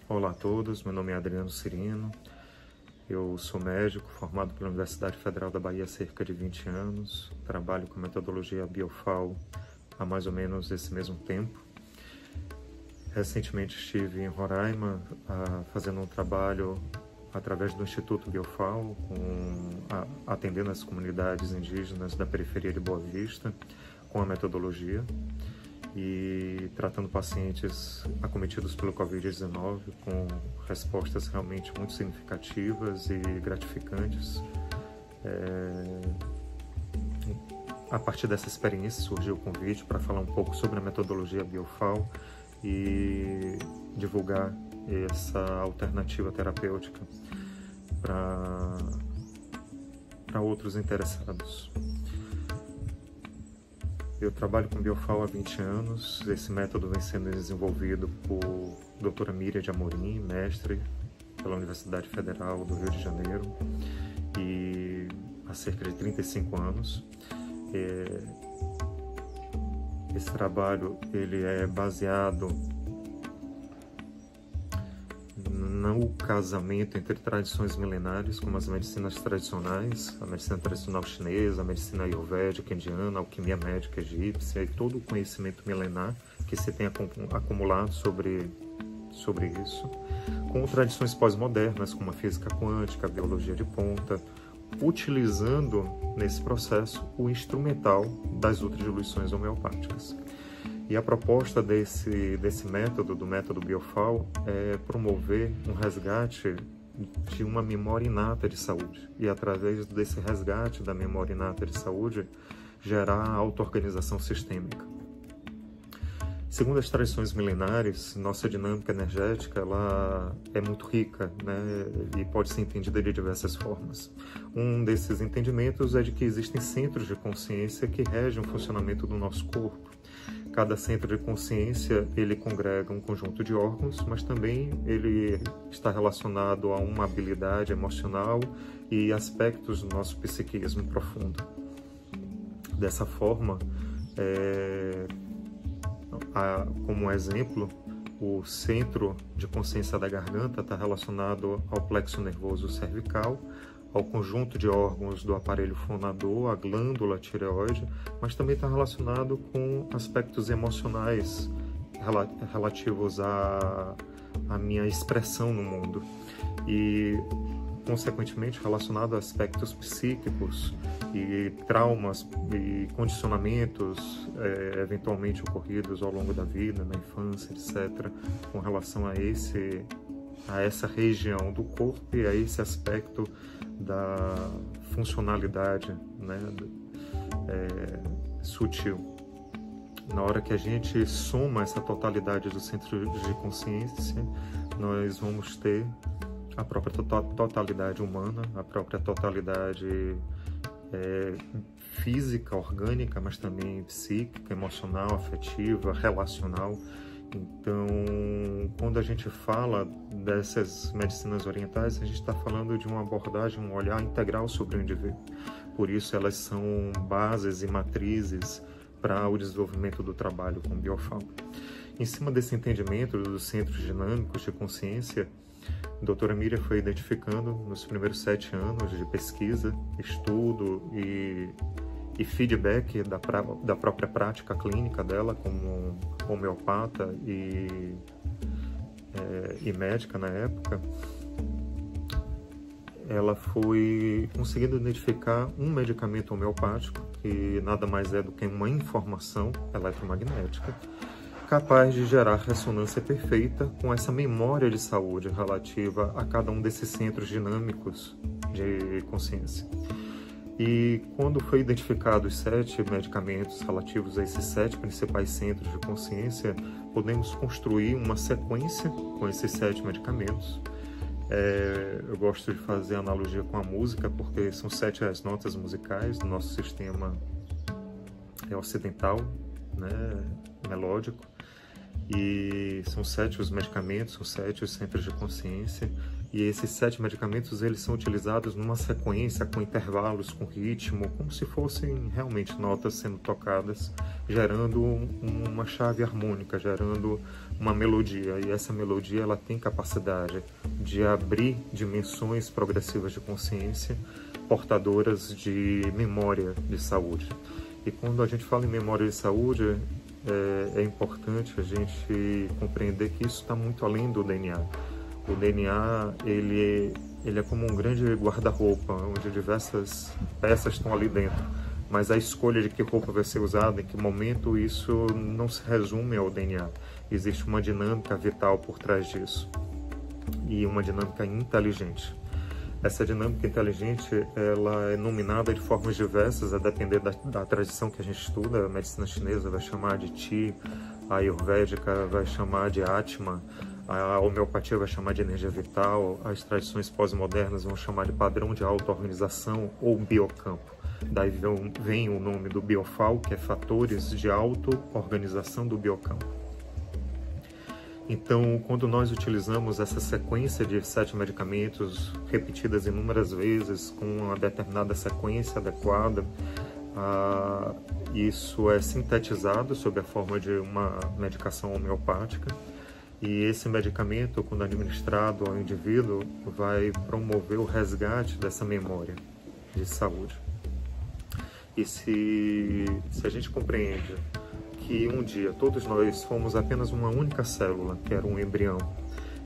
Olá a todos, meu nome é Adriano Cirino, eu sou médico formado pela Universidade Federal da Bahia há cerca de 20 anos, trabalho com metodologia Biofal há mais ou menos esse mesmo tempo. Recentemente estive em Roraima fazendo um trabalho através do Instituto Biofal, atendendo as comunidades indígenas da periferia de Boa Vista com a metodologia e tratando pacientes acometidos pelo Covid-19 com respostas realmente muito significativas e gratificantes. A partir dessa experiência surgiu o convite para falar um pouco sobre a metodologia Biofal e divulgar essa alternativa terapêutica para outros interessados. Eu trabalho com Biofal há 20 anos, esse método vem sendo desenvolvido por doutora Miriam de Amorim, mestre pela Universidade Federal do Rio de Janeiro, e há cerca de 35 anos. Esse trabalho ele é baseado no casamento entre tradições milenares, como as medicinas tradicionais, a medicina tradicional chinesa, a medicina ayurvédica indiana, a alquimia médica egípcia e todo o conhecimento milenar que se tem acumulado sobre isso, com tradições pós-modernas, como a física quântica, a biologia de ponta, utilizando nesse processo o instrumental das ultradiluições homeopáticas. E a proposta desse método, do método Biofal, é promover um resgate de uma memória inata de saúde. E através desse resgate da memória inata de saúde, gerar a auto-organização sistêmica. Segundo as tradições milenares, nossa dinâmica energética ela é muito rica, né? E pode ser entendida de diversas formas. Um desses entendimentos é de que existem centros de consciência que regem o funcionamento do nosso corpo. Cada centro de consciência ele congrega um conjunto de órgãos, mas também ele está relacionado a uma habilidade emocional e aspectos do nosso psiquismo profundo. Dessa forma, como exemplo, o centro de consciência da garganta está relacionado ao plexo nervoso cervical, ao conjunto de órgãos do aparelho fonador, a glândula tireoide, mas também está relacionado com aspectos emocionais relativos à minha expressão no mundo e, consequentemente, relacionado a aspectos psíquicos e traumas e condicionamentos eventualmente ocorridos ao longo da vida, na infância, etc., com relação a essa região do corpo e a esse aspecto da funcionalidade, né, sutil. Na hora que a gente soma essa totalidade do centro de consciência, nós vamos ter a própria totalidade humana, a própria totalidade física, orgânica, mas também psíquica, emocional, afetiva, relacional. Então, quando a gente fala dessas medicinas orientais, a gente está falando de uma abordagem, um olhar integral sobre o indivíduo. Por isso, elas são bases e matrizes para o desenvolvimento do trabalho com Biofal. Em cima desse entendimento dos centros dinâmicos de consciência, a doutora Miriam foi identificando nos primeiros 7 anos de pesquisa, estudo e feedback da própria prática clínica dela como homeopata e médica na época, ela foi conseguindo identificar um medicamento homeopático que nada mais é do que uma informação eletromagnética capaz de gerar ressonância perfeita com essa memória de saúde relativa a cada um desses centros dinâmicos de consciência. E quando foi identificado os 7 medicamentos relativos a esses 7 principais centros de consciência, podemos construir uma sequência com esses 7 medicamentos. Eu gosto de fazer analogia com a música, porque são 7 as notas musicais do nosso sistema ocidental, né, melódico. E são 7 os medicamentos, são 7 os centros de consciência, E esses 7 medicamentos, eles são utilizados numa sequência, com intervalos, com ritmo, como se fossem realmente notas sendo tocadas, gerando uma chave harmônica, gerando uma melodia. E essa melodia, ela tem capacidade de abrir dimensões progressivas de consciência, portadoras de memória de saúde. E quando a gente fala em memória de saúde, é importante a gente compreender que isso está muito além do DNA. O DNA, ele é como um grande guarda-roupa, onde diversas peças estão ali dentro. Mas a escolha de que roupa vai ser usada, em que momento, isso não se resume ao DNA. Existe uma dinâmica vital por trás disso. E uma dinâmica inteligente. Essa dinâmica inteligente, ela é nominada de formas diversas, a depender da tradição que a gente estuda. A medicina chinesa vai chamar de Qi, a Ayurvédica vai chamar de Atma, a homeopatia vai chamar de energia vital, as tradições pós-modernas vão chamar de padrão de auto-organização ou biocampo. Daí vem o nome do biofal, que é fatores de auto-organização do biocampo. Então, quando nós utilizamos essa sequência de 7 medicamentos repetidas inúmeras vezes, com uma determinada sequência adequada, isso é sintetizado sob a forma de uma medicação homeopática. E esse medicamento, quando administrado ao indivíduo, vai promover o resgate dessa memória de saúde. E se a gente compreende que um dia todos nós fomos apenas uma única célula, que era um embrião,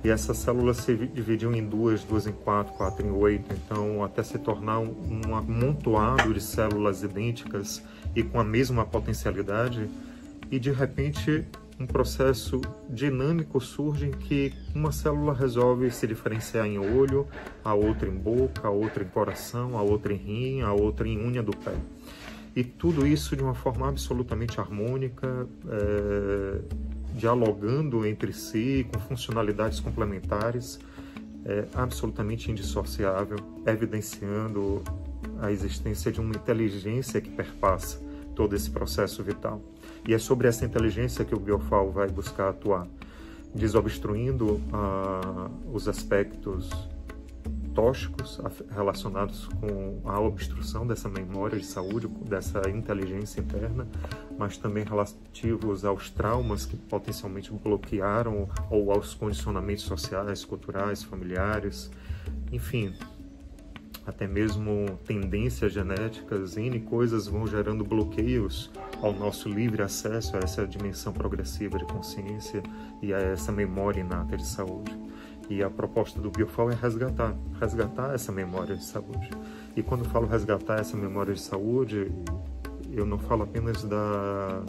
e essa célula se dividiu em duas em quatro em 8, então até se tornar um amontoado de células idênticas e com a mesma potencialidade, e de repente um processo dinâmico surge em que uma célula resolve se diferenciar em olho, a outra em boca, a outra em coração, a outra em rim, a outra em unha do pé. E tudo isso de uma forma absolutamente harmônica, dialogando entre si, com funcionalidades complementares, absolutamente indissociável, evidenciando a existência de uma inteligência que perpassa todo esse processo vital. E é sobre essa inteligência que o biofal vai buscar atuar, desobstruindo os aspectos tóxicos relacionados com a obstrução dessa memória de saúde, dessa inteligência interna, mas também relativos aos traumas que potencialmente bloquearam ou aos condicionamentos sociais, culturais, familiares, enfim, até mesmo tendências genéticas, N coisas vão gerando bloqueios ao nosso livre acesso a essa dimensão progressiva de consciência e a essa memória inata de saúde. E a proposta do biofal é resgatar essa memória de saúde. E quando eu falo resgatar essa memória de saúde, eu não falo apenas da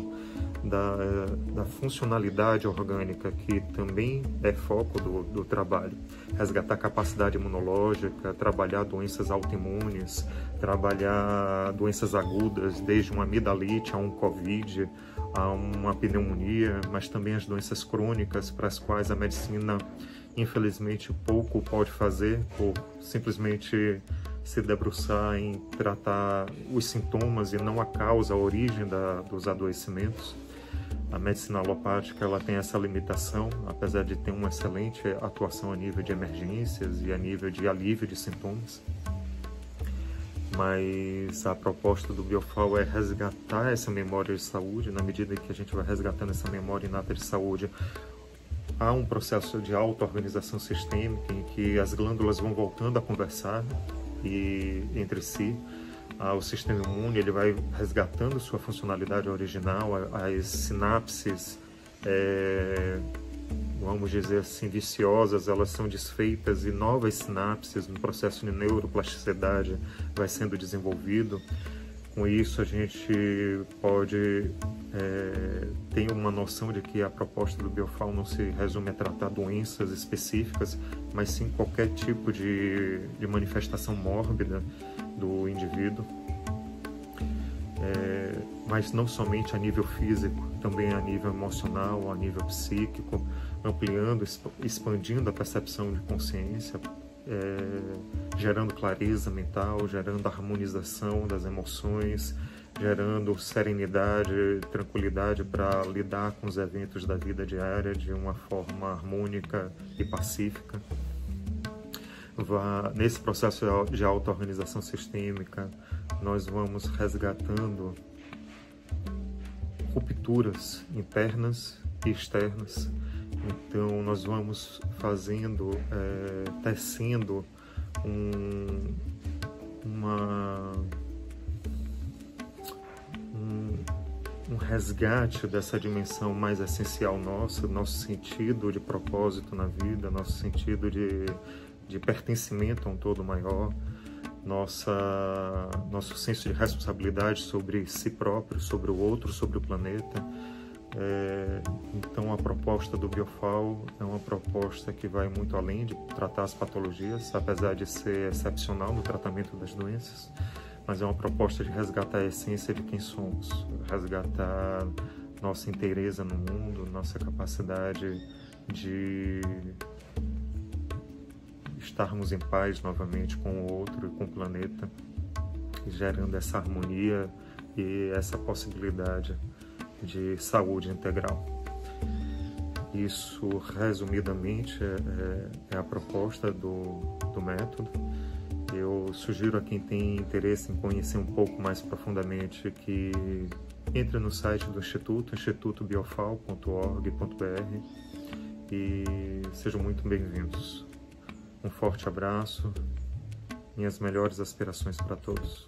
funcionalidade orgânica, que também é foco do trabalho. Resgatar a capacidade imunológica, trabalhar doenças autoimunes, trabalhar doenças agudas, desde uma amidalite a um Covid, a uma pneumonia, mas também as doenças crônicas, para as quais a medicina, infelizmente, pouco pode fazer, por simplesmente se debruçar em tratar os sintomas e não a causa, a origem dos adoecimentos. A medicina alopática, ela tem essa limitação, apesar de ter uma excelente atuação a nível de emergências e a nível de alívio de sintomas. Mas a proposta do biofal é resgatar essa memória de saúde. Na medida que a gente vai resgatando essa memória inata de saúde, há um processo de auto-organização sistêmica em que as glândulas vão voltando a conversar entre si. O sistema imune, ele vai resgatando sua funcionalidade original, as sinapses, vamos dizer assim, viciosas, elas são desfeitas e novas sinapses no processo de neuroplasticidade vai sendo desenvolvido. Com isso, a gente pode ter uma noção de que a proposta do biofal não se resume a tratar doenças específicas, mas sim qualquer tipo de manifestação mórbida do indivíduo, mas não somente a nível físico, também a nível emocional, a nível psíquico, ampliando, expandindo a percepção de consciência, gerando clareza mental, gerando harmonização das emoções, gerando serenidade, tranquilidade para lidar com os eventos da vida diária de uma forma harmônica e pacífica. nesse processo de auto-organização sistêmica, nós vamos resgatando rupturas internas e externas. Então, nós vamos fazendo, tecendo um resgate dessa dimensão mais essencial nossa, nosso sentido de propósito na vida, nosso sentido de pertencimento a um todo maior, nosso senso de responsabilidade sobre si próprio, sobre o outro, sobre o planeta. Então, a proposta do Biofal é uma proposta que vai muito além de tratar as patologias, apesar de ser excepcional no tratamento das doenças, mas é uma proposta de resgatar a essência de quem somos, resgatar nossa inteireza no mundo, nossa capacidade de estarmos em paz novamente com o outro e com o planeta, gerando essa harmonia e essa possibilidade de saúde integral. Isso, resumidamente, é a proposta do método. Eu sugiro a quem tem interesse em conhecer um pouco mais profundamente que entre no site do Instituto, institutobiofal.org.br, e sejam muito bem-vindos. Um forte abraço, minhas melhores aspirações para todos.